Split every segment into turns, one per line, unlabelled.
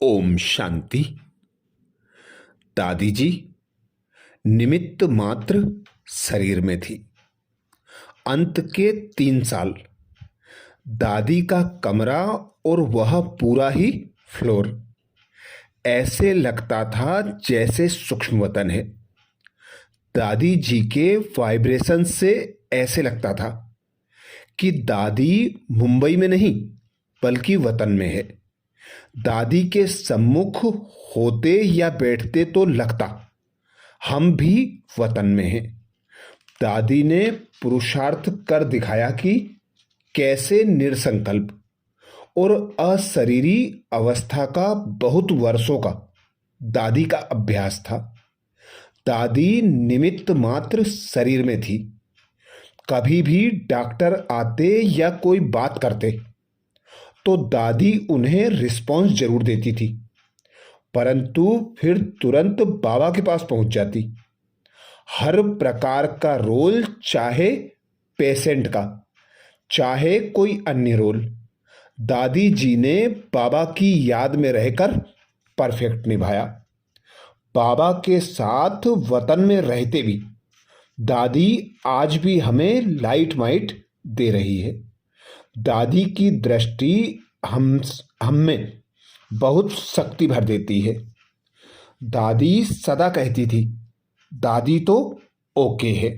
ओम शांति। दादी जी निमित्त मात्र शरीर में थी। अंत के 3 साल दादी का कमरा और वह पूरा ही फ्लोर ऐसे लगता था जैसे सूक्ष्म वतन है। दादी जी के वाइब्रेशन से ऐसे लगता था कि दादी मुंबई में नहीं बल्कि वतन में है। दादी के सम्मुख होते या बैठते तो लगता हम भी वतन में हैं। दादी ने पुरुषार्थ कर दिखाया कि कैसे निरसंकल्प और अशरीरी अवस्था का बहुत वर्षों का दादी का अभ्यास था। दादी निमित्त मात्र शरीर में थी। कभी भी डॉक्टर आते या कोई बात करते तो दादी उन्हें रिस्पॉन्स जरूर देती थी, परंतु फिर तुरंत बाबा के पास पहुंच जाती। हर प्रकार का रोल, चाहे पेशेंट का चाहे कोई अन्य रोल, दादी जी ने बाबा की याद में रहकर परफेक्ट निभाया। बाबा के साथ वतन में रहते भी दादी आज भी हमें लाइट माइट दे रही है। दादी की दृष्टि हम में बहुत शक्ति भर देती है। दादी सदा कहती थी, दादी तो ओके है।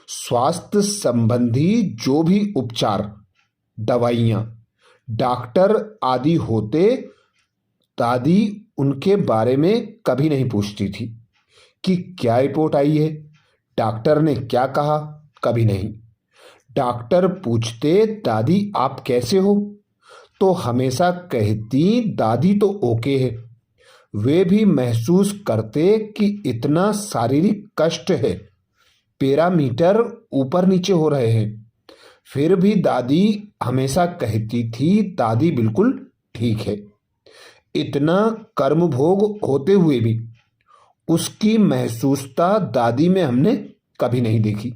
स्वास्थ्य संबंधी जो भी उपचार, दवाइयाँ, डॉक्टर आदि होते, दादी उनके बारे में कभी नहीं पूछती थी कि क्या रिपोर्ट आई है, डॉक्टर ने क्या कहा, कभी नहीं। डॉक्टर पूछते, दादी आप कैसे हो, तो हमेशा कहती दादी तो ओके है। वे भी महसूस करते कि इतना शारीरिक कष्ट है, पैरामीटर ऊपर नीचे हो रहे हैं, फिर भी दादी हमेशा कहती थी दादी बिल्कुल ठीक है। इतना कर्म भोग होते हुए भी उसकी महसूसता दादी में हमने कभी नहीं देखी।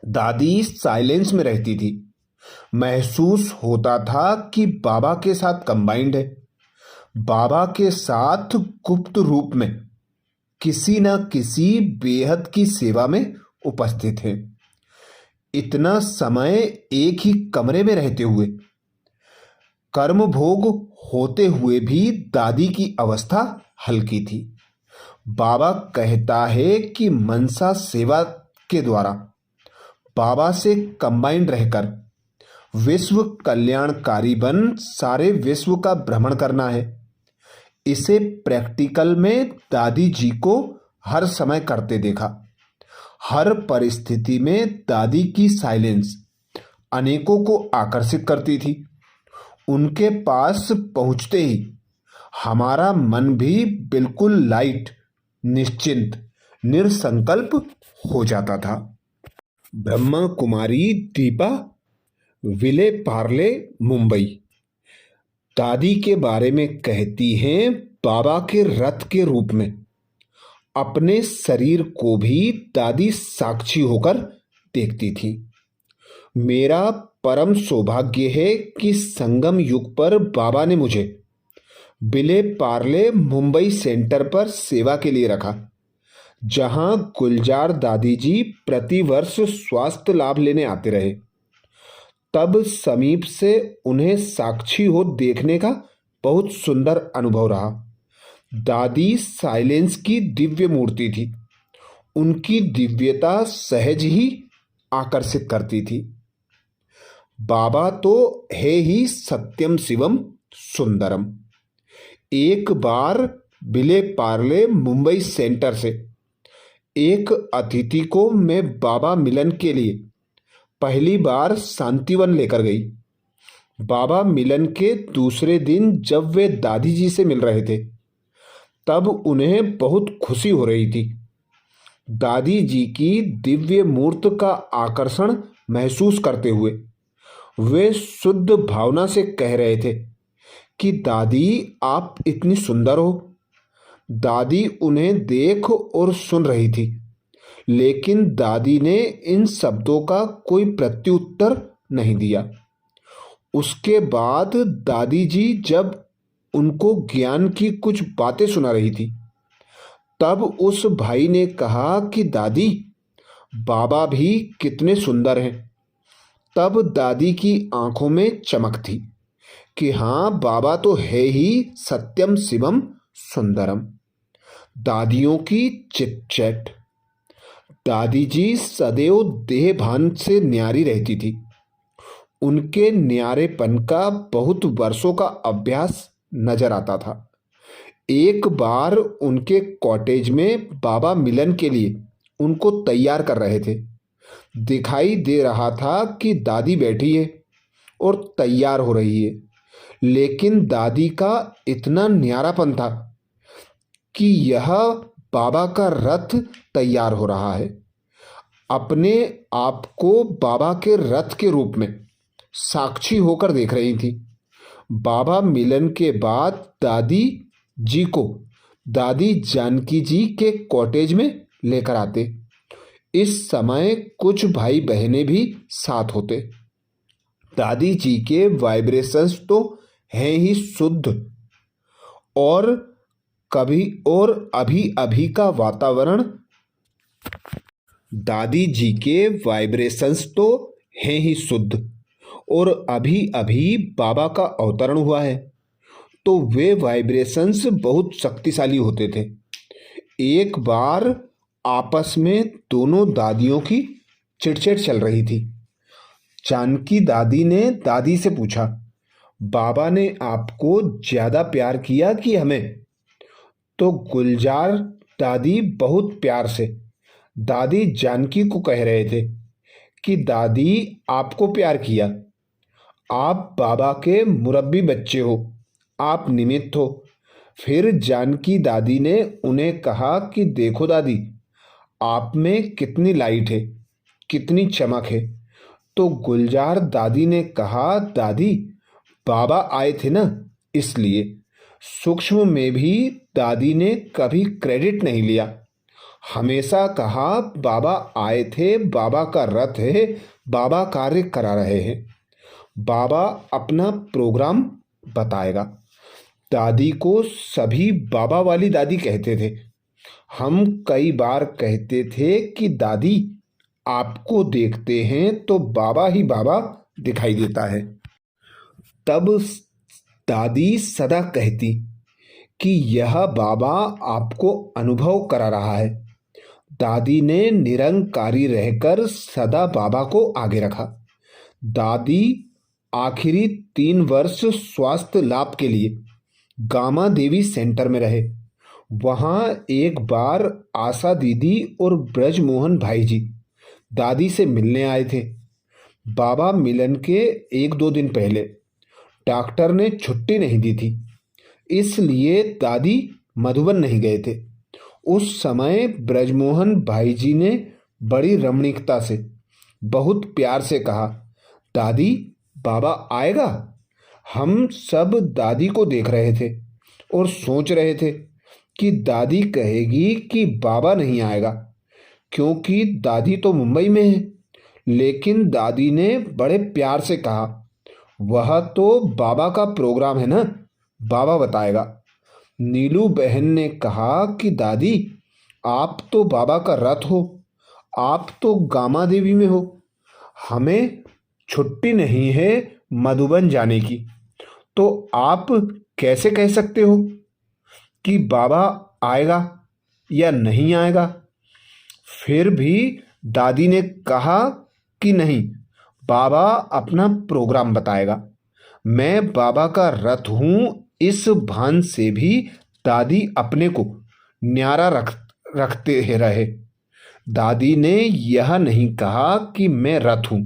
दादी साइलेंस में रहती थी। महसूस होता था कि बाबा के साथ कंबाइंड है, बाबा के साथ गुप्त रूप में किसी न किसी बेहद की सेवा में उपस्थित है। इतना समय एक ही कमरे में रहते हुए, कर्म भोग होते हुए भी दादी की अवस्था हल्की थी। बाबा कहता है कि मनसा सेवा के द्वारा बाबा से कंबाइंड रहकर विश्व कल्याणकारी बन सारे विश्व का भ्रमण करना है। इसे प्रैक्टिकल में दादी जी को हर समय करते देखा। हर परिस्थिति में दादी की साइलेंस अनेकों को आकर्षित करती थी। उनके पास पहुंचते ही हमारा मन भी बिल्कुल लाइट, निश्चिंत, निरसंकल्प हो जाता था। ब्रह्मा कुमारी दीपा, विले पार्ले, मुंबई। दादी के बारे में कहती हैं, बाबा के रथ के रूप में अपने शरीर को भी दादी साक्षी होकर देखती थी। मेरा परम सौभाग्य है कि संगम युग पर बाबा ने मुझे विले पार्ले मुंबई सेंटर पर सेवा के लिए रखा, जहां गुलजार दादी जी प्रतिवर्ष स्वास्थ्य लाभ लेने आते रहे। तब समीप से उन्हें साक्षी हो देखने का बहुत सुंदर अनुभव रहा। दादी साइलेंस की दिव्य मूर्ति थी। उनकी दिव्यता सहज ही आकर्षित करती थी। बाबा तो है ही सत्यम शिवम सुंदरम। एक बार विले पार्ले मुंबई सेंटर से एक अतिथि को मैं बाबा मिलन के लिए पहली बार शांतिवन लेकर गई। बाबा मिलन के दूसरे दिन जब वे दादी जी से मिल रहे थे, तब उन्हें बहुत खुशी हो रही थी। दादी जी की दिव्य मूर्त का आकर्षण महसूस करते हुए वे शुद्ध भावना से कह रहे थे कि दादी आप इतनी सुंदर हो। दादी उन्हें देख और सुन रही थी, लेकिन दादी ने इन शब्दों का कोई प्रत्युत्तर नहीं दिया। उसके बाद दादी जी जब उनको ज्ञान की कुछ बातें सुना रही थी। तब उस भाई ने कहा कि दादी, बाबा भी कितने सुंदर हैं। तब दादी की आंखों में चमक थी कि हाँ, बाबा तो है ही सत्यम शिवम सुंदरम। दादियों की चिट-चैट। दादी जी सदैव देह भान से न्यारी रहती थी। उनके न्यारेपन का बहुत वर्षों का अभ्यास नजर आता था। एक बार उनके कॉटेज में बाबा मिलन के लिए उनको तैयार कर रहे थे। दिखाई दे रहा था कि दादी बैठी है और तैयार हो रही है, लेकिन दादी का इतना न्यारापन था कि यह बाबा का रथ तैयार हो रहा है। अपने आप को बाबा के रथ के रूप में साक्षी होकर देख रही थी। बाबा मिलन के बाद दादी जी को दादी जानकी जी के कॉटेज में लेकर आते। इस समय कुछ भाई बहनें भी साथ होते। दादी जी के वाइब्रेशंस तो हैं ही शुद्ध, और कभी और अभी अभी का वातावरण दादी जी के वाइब्रेशंस तो हैं ही शुद्ध, और अभी अभी बाबा का अवतरण हुआ है, तो वे वाइब्रेशंस बहुत शक्तिशाली होते थे। एक बार आपस में दोनों दादियों की चिड़चिड़ चल रही थी। जानकी दादी ने दादी से पूछा, बाबा ने आपको ज़्यादा प्यार किया कि हमें? तो गुलजार दादी बहुत प्यार से दादी जानकी को कह रहे थे कि दादी, आपको प्यार किया। आप बाबा के मुरब्बी बच्चे हो, आप निमित्त हो। फिर जानकी दादी ने उन्हें कहा कि देखो दादी, आप में कितनी लाइट है, कितनी चमक है। तो गुलजार दादी ने कहा, दादी, बाबा आए थे ना, इसलिए। सूक्ष्म में भी दादी ने कभी क्रेडिट नहीं लिया, हमेशा कहा बाबा आए थे, बाबा का रथ है, बाबा कार्य करा रहे हैं, बाबा अपना प्रोग्राम बताएगा। दादी को सभी बाबा वाली दादी कहते थे। हम कई बार कहते थे कि दादी, आपको देखते हैं तो बाबा ही बाबा दिखाई देता है। तब दादी सदा कहती कि यह बाबा आपको अनुभव करा रहा है। दादी ने निरंकारी रहकर सदा बाबा को आगे रखा। दादी आखिरी 3 वर्ष स्वास्थ्य लाभ के लिए गामा देवी सेंटर में रहे। वहाँ एक बार आशा दीदी और ब्रजमोहन भाई जी दादी से मिलने आए थे। बाबा मिलन के 1-2 दिन पहले डॉक्टर ने छुट्टी नहीं दी थी, इसलिए दादी मधुबन नहीं गए थे। उस समय ब्रजमोहन भाई जी ने बड़ी रमणीकता से, बहुत प्यार से कहा, दादी, बाबा आएगा? हम सब दादी को देख रहे थे और सोच रहे थे कि दादी कहेगी कि बाबा नहीं आएगा, क्योंकि दादी तो मुंबई में है। लेकिन दादी ने बड़े प्यार से कहा, वह तो बाबा का प्रोग्राम है ना, बाबा बताएगा। नीलू बहन ने कहा कि दादी, आप तो बाबा का रथ हो, आप तो गामा देवी में हो, हमें छुट्टी नहीं है मधुबन जाने की, तो आप कैसे कह सकते हो कि बाबा आएगा या नहीं आएगा? फिर भी दादी ने कहा कि नहीं, बाबा अपना प्रोग्राम बताएगा। मैं बाबा का रथ हूँ, इस भान से भी दादी अपने को न्यारा रखते रहे। दादी ने यह नहीं कहा कि मैं रथ हूँ,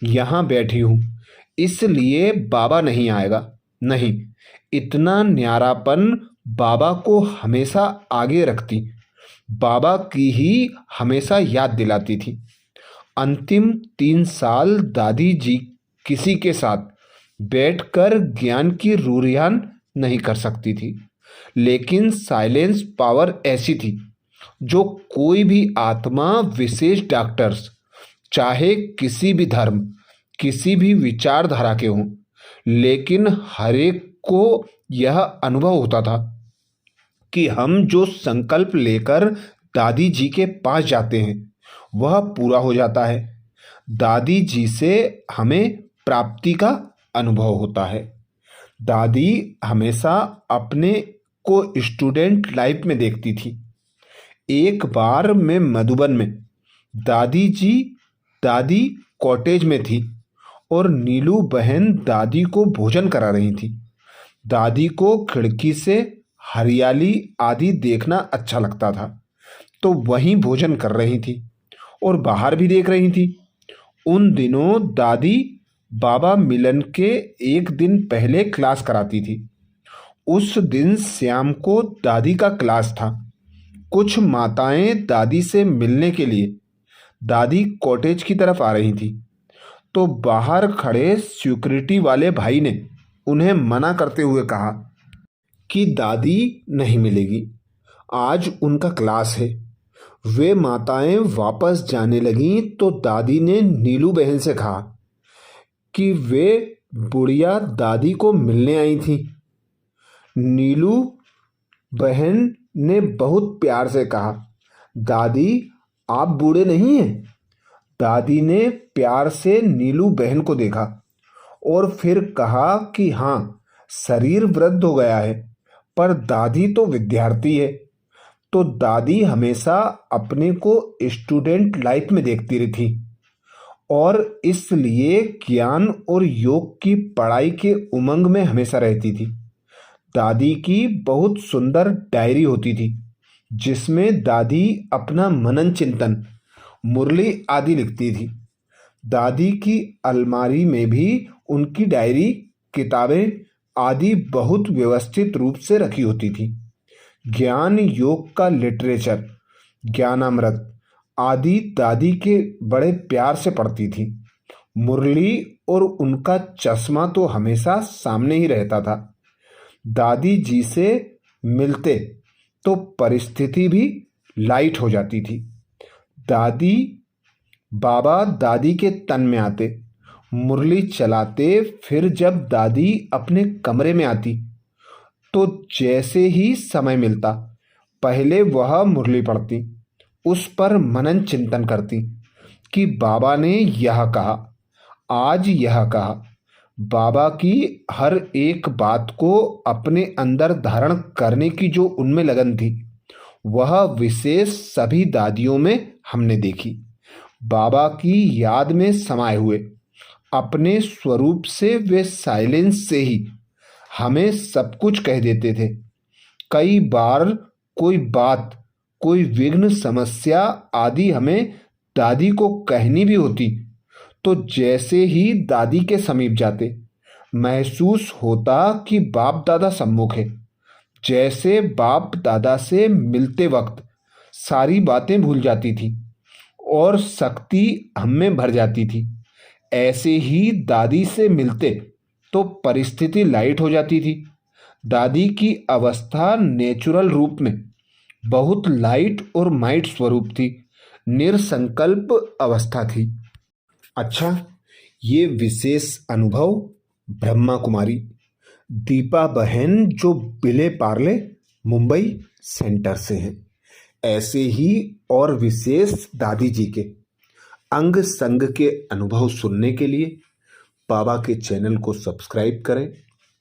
यहाँ बैठी हूँ, इसलिए बाबा नहीं आएगा। नहीं, इतना न्यारापन बाबा को हमेशा आगे रखती, बाबा की ही हमेशा याद दिलाती थी। अंतिम 3 साल दादी जी किसी के साथ बैठकर ज्ञान की रूरियान नहीं कर सकती थी, लेकिन साइलेंस पावर ऐसी थी जो कोई भी आत्मा विशेष डॉक्टर्स, चाहे किसी भी धर्म, किसी भी विचारधारा के हों, लेकिन हर एक को यह अनुभव होता था कि हम जो संकल्प लेकर दादी जी के पास जाते हैं वह पूरा हो जाता है। दादी जी से हमें प्राप्ति का अनुभव होता है। दादी हमेशा अपने को स्टूडेंट लाइफ में देखती थी। एक बार मैं मधुबन में दादी कॉटेज में थी और नीलू बहन दादी को भोजन करा रही थी। दादी को खिड़की से हरियाली आदि देखना अच्छा लगता था, तो वहीं भोजन कर रही थी और बाहर भी देख रही थी। उन दिनों दादी बाबा मिलन के एक दिन पहले क्लास कराती थी। उस दिन शाम को दादी का क्लास था। कुछ माताएं दादी से मिलने के लिए दादी कॉटेज की तरफ आ रही थी, तो बाहर खड़े सिक्योरिटी वाले भाई ने उन्हें मना करते हुए कहा कि दादी नहीं मिलेगी, आज उनका क्लास है। वे माताएं वापस जाने लगीं तो दादी ने नीलू बहन से कहा कि वे बुढ़िया दादी को मिलने आई थी। नीलू बहन ने बहुत प्यार से कहा, दादी आप बूढ़े नहीं हैं। दादी ने प्यार से नीलू बहन को देखा और फिर कहा कि हाँ, शरीर वृद्ध हो गया है, पर दादी तो विद्यार्थी है। तो दादी हमेशा अपने को स्टूडेंट लाइफ में देखती रही थी और इसलिए ज्ञान और योग की पढ़ाई के उमंग में हमेशा रहती थी। दादी की बहुत सुंदर डायरी होती थी जिसमें दादी अपना मनन चिंतन, मुरली आदि लिखती थी। दादी की अलमारी में भी उनकी डायरी, किताबें आदि बहुत व्यवस्थित रूप से रखी होती थी। ज्ञान योग का लिटरेचर, ज्ञानामृत आदि दादी के बड़े प्यार से पढ़ती थी। मुरली और उनका चश्मा तो हमेशा सामने ही रहता था। दादी जी से मिलते तो परिस्थिति भी लाइट हो जाती थी। बाबा दादी के तन में आते, मुरली चलाते, फिर जब दादी अपने कमरे में आती तो जैसे ही समय मिलता पहले वह मुरली पढ़ती, उस पर मनन चिंतन करती कि बाबा ने यह कहा, आज यह कहा। बाबा की हर एक बात को अपने अंदर धारण करने की जो उनमें लगन थी वह विशेष सभी दादियों में हमने देखी। बाबा की याद में समाये हुए अपने स्वरूप से वे साइलेंस से ही हमें सब कुछ कह देते थे। कई बार कोई बात, कोई विघ्न, समस्या आदि हमें दादी को कहनी भी होती तो जैसे ही दादी के समीप जाते महसूस होता कि बाप दादा सम्मुख है। जैसे बाप दादा से मिलते वक्त सारी बातें भूल जाती थी और शक्ति हमें भर जाती थी। ऐसे ही दादी से मिलते तो परिस्थिति लाइट हो जाती थी। दादी की अवस्था नेचुरल रूप में बहुत लाइट और माइट स्वरूप थी, निरसंकल्प अवस्था थी। अच्छा, ये विशेष अनुभव ब्रह्मा कुमारी दीपा बहन जो बिले पार्ले मुंबई सेंटर से हैं, ऐसे ही और विशेष दादी जी के अंग संग के अनुभव सुनने के लिए बाबा के चैनल को सब्सक्राइब करें।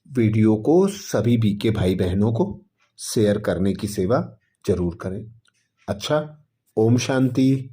वीडियो को सभी बीके भाई बहनों को शेयर करने की सेवा जरूर करें। अच्छा, ओम शांति।